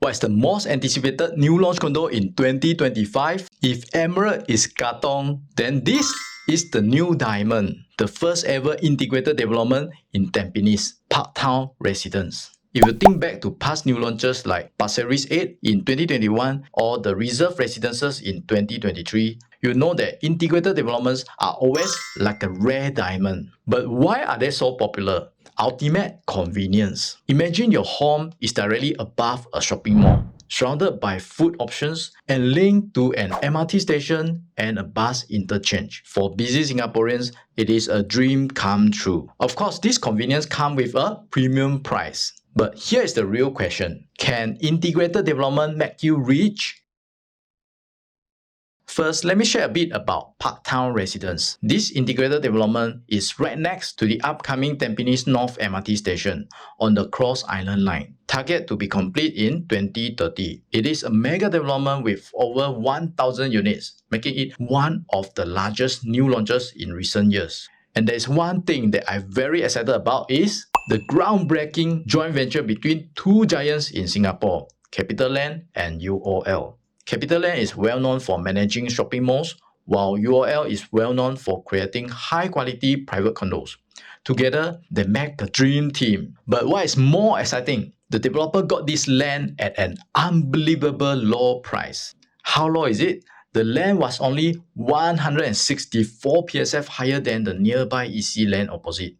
What is the most anticipated new launch condo in 2025? If Emerald is Katong, then this is the new diamond, the first ever integrated development in Tampines, Parktown Residence. If you think back to past new launches like Pasir Ris 8 in 2021 or the Reserve Residences in 2023, you know that integrated developments are always like a rare diamond. But why are they so popular? Ultimate convenience. Imagine your home is directly above a shopping mall, surrounded by food options and linked to an MRT station and a bus interchange. For busy Singaporeans, it is a dream come true. Of course, this convenience comes with a premium price. But here is the real question. Can integrated development make you rich? First, let me share a bit about Parktown Residence. This integrated development is right next to the upcoming Tampines North MRT station on the Cross Island Line, target to be complete in 2030. It is a mega development with over 1,000 units, making it one of the largest new launches in recent years. And there is one thing that I'm very excited about is the groundbreaking joint venture between two giants in Singapore, CapitaLand and UOL. CapitaLand is well known for managing shopping malls, while UOL is well known for creating high-quality private condos. Together, they make the dream team. But what is more exciting, the developer got this land at an unbelievable low price. How low is it? The land was only 164 PSF higher than the nearby EC land opposite.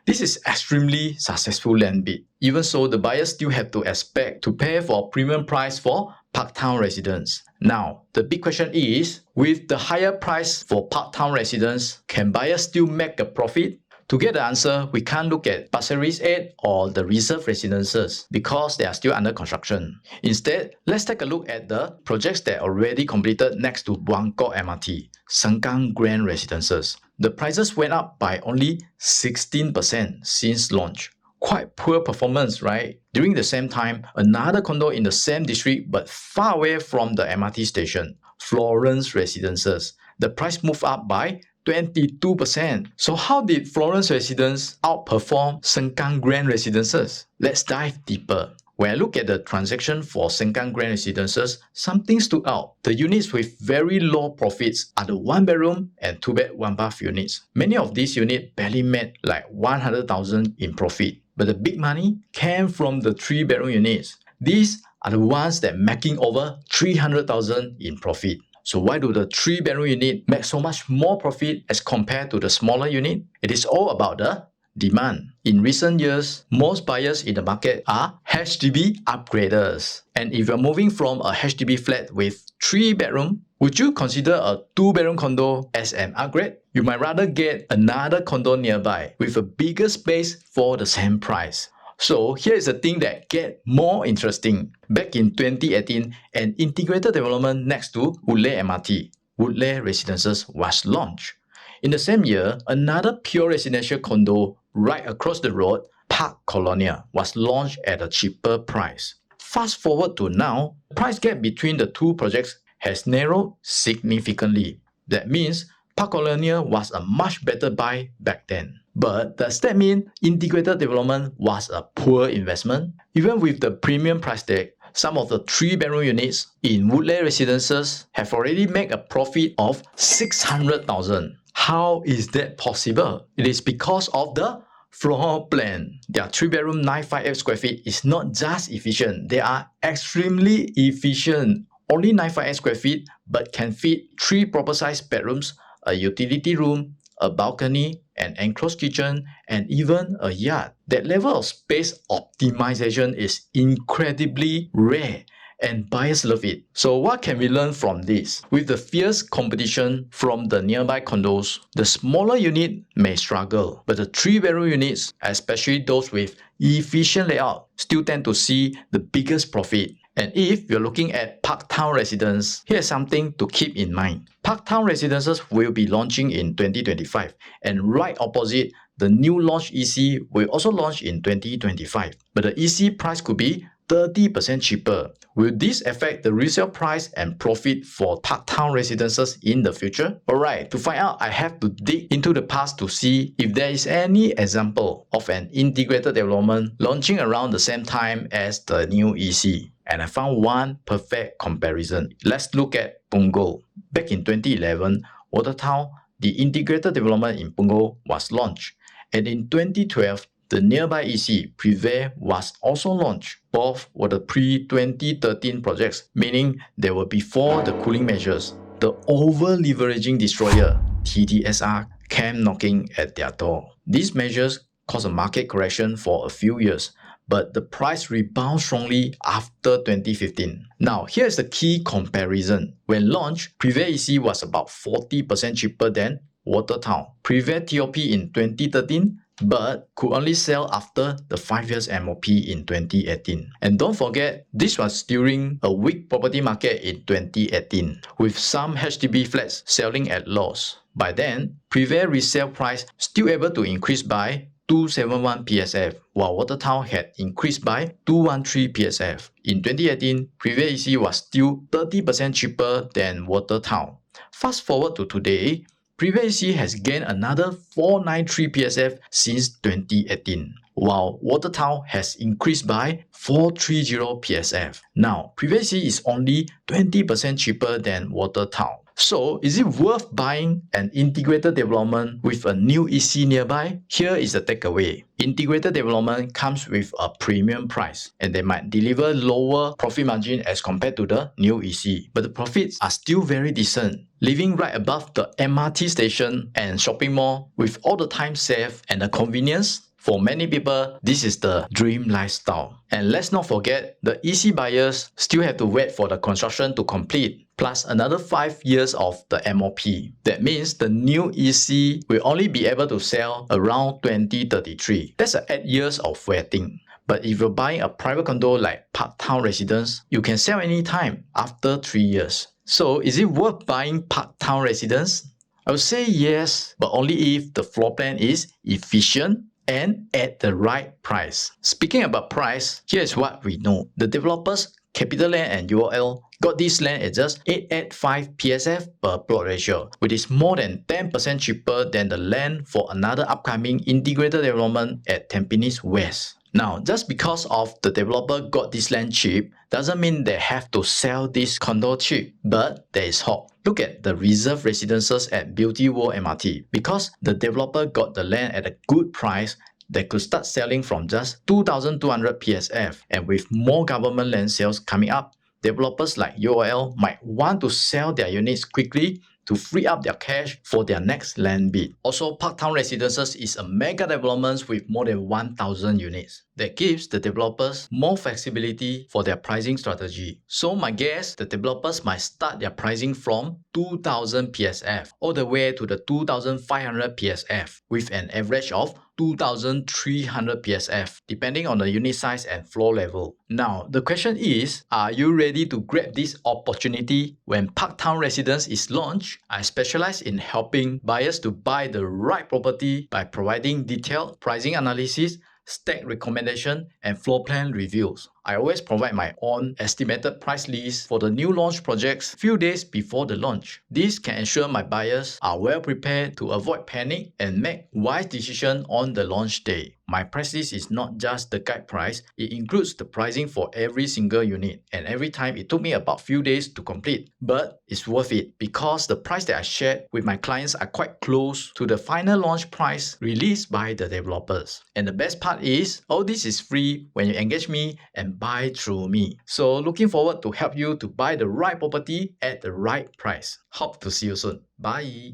This is extremely successful land bid. Even so, the buyers still have to expect to pay for a premium price for Parktown Residence. Now, the big question is, with the higher price for Parktown Residence, can buyers still make a profit? To get the answer, we can't look at Pasir Ris 8 or the Reserve Residences because they are still under construction. Instead, let's take a look at the projects that already completed next to Buangkok MRT, Sengkang Grand Residences. The prices went up by only 16% since launch. Quite poor performance, right? During the same time, another condo in the same district but far away from the MRT station, Florence Residences. The price moved up by 22%. So how did Florence Residence outperform Sengkang Grand Residences? Let's dive deeper. When I look at the transaction for Sengkang Grand Residences, something stood out. The units with very low profits are the 1-bedroom and 2-bed 1-bath units. Many of these units barely made like 100,000 in profit. But the big money came from the 3-bedroom units. These are the ones that making over 300,000 in profit. So why do the 3-bedroom unit make so much more profit as compared to the smaller unit? It is all about the demand. In recent years, most buyers in the market are HDB upgraders. And if you're moving from a HDB flat with 3-bedroom, would you consider a 2-bedroom condo as an upgrade? You might rather get another condo nearby with a bigger space for the same price. So here is the thing that gets more interesting. Back in 2018, an integrated development next to Woodleigh MRT, Woodleigh Residences, was launched. In the same year, another pure residential condo right across the road, Park Colonial, was launched at a cheaper price. Fast forward to now, the price gap between the two projects has narrowed significantly. That means Park Colonial was a much better buy back then. But does that mean integrated development was a poor investment? Even with the premium price tag, some of the 3-bedroom units in Woodleigh Residences have already made a profit of 600,000. How is that possible? It is because of the floor plan. Their 3-bedroom 958 square feet is not just efficient, they are extremely efficient. Only 958 square feet but can fit 3 proper-sized bedrooms, a utility room, a balcony, an enclosed kitchen, and even a yard. That level of space optimization is incredibly rare and buyers love it. So what can we learn from this? With the fierce competition from the nearby condos, the smaller unit may struggle, but the 3-bedroom units, especially those with efficient layout, still tend to see the biggest profit. And if you're looking at Parktown Residence, here's something to keep in mind. Parktown Residences will be launching in 2025, and right opposite, the new launch EC will also launch in 2025. But the EC price could be 30% cheaper. Will this affect the resale price and profit for Parktown Residences in the future? Alright, to find out, I have to dig into the past to see if there is any example of an integrated development launching around the same time as the new EC. and I found one perfect comparison. Let's look at Punggol. Back in 2011, Watertown, the integrated development in Punggol, was launched. And in 2012, the nearby EC, Prive, was also launched. Both were the pre-2013 projects, meaning they were before the cooling measures. The over-leveraging destroyer, TDSR, came knocking at their door. These measures caused a market correction for a few years, but the price rebounded strongly after 2015. Now, here's the key comparison. When launched, Prive EC was about 40% cheaper than Watertown. Prive TOP in 2013, but could only sell after the 5 years MOP in 2018. And don't forget, this was during a weak property market in 2018, with some HDB flats selling at loss. By then, Prive resale price still able to increase by 271 PSF, while Watertown had increased by 213 PSF. In 2018, Prive EC was still 30% cheaper than Watertown. Fast forward to today, Prive EC has gained another 493 PSF since 2018, while Watertown has increased by 430 PSF. Now, Prive EC is only 20% cheaper than Watertown. So, is it worth buying an integrated development with a new EC nearby? Here is the takeaway. Integrated development comes with a premium price, and they might deliver lower profit margin as compared to the new EC. But the profits are still very decent, living right above the MRT station and shopping mall with all the time saved and the convenience. For many people, this is the dream lifestyle. And let's not forget, the EC buyers still have to wait for the construction to complete, plus another 5 years of the MOP. That means the new EC will only be able to sell around 2033. That's 8 years of waiting. But if you're buying a private condo like Parktown Residence, you can sell anytime after 3 years. So is it worth buying Parktown Residence? I would say yes, but only if the floor plan is efficient and at the right price. Speaking about price, here's what we know. The developers, CapitaLand and UOL, got this land at just 885 PSF per plot ratio, which is more than 10% cheaper than the land for another upcoming integrated development at Tampines West. Now, just because of the developer got this land cheap, doesn't mean they have to sell this condo cheap. But there is hope. Look at the reserve residences at Beauty World MRT. Because the developer got the land at a good price, they could start selling from just 2,200 PSF. And with more government land sales coming up, developers like UOL might want to sell their units quickly to free up their cash for their next land bid. Also, Parktown Residences is a mega development with more than 1,000 units that gives the developers more flexibility for their pricing strategy. So my guess, the developers might start their pricing from 2,000 PSF all the way to the 2,500 PSF with an average of 2,300 PSF depending on the unit size and floor level. Now, the question is, are you ready to grab this opportunity when Parktown Residence is launched? I specialize in helping buyers to buy the right property by providing detailed pricing analysis, stack recommendation, and floor plan reviews. I always provide my own estimated price list for the new launch projects few days before the launch. This can ensure my buyers are well prepared to avoid panic and make wise decisions on the launch day. My price list is not just the guide price, it includes the pricing for every single unit, and every time it took me about few days to complete. But it's worth it because the price that I shared with my clients are quite close to the final launch price released by the developers. And the best part is, all this is free when you engage me and buy through me. So looking forward to help you to buy the right property at the right price. Hope to see you soon. Bye.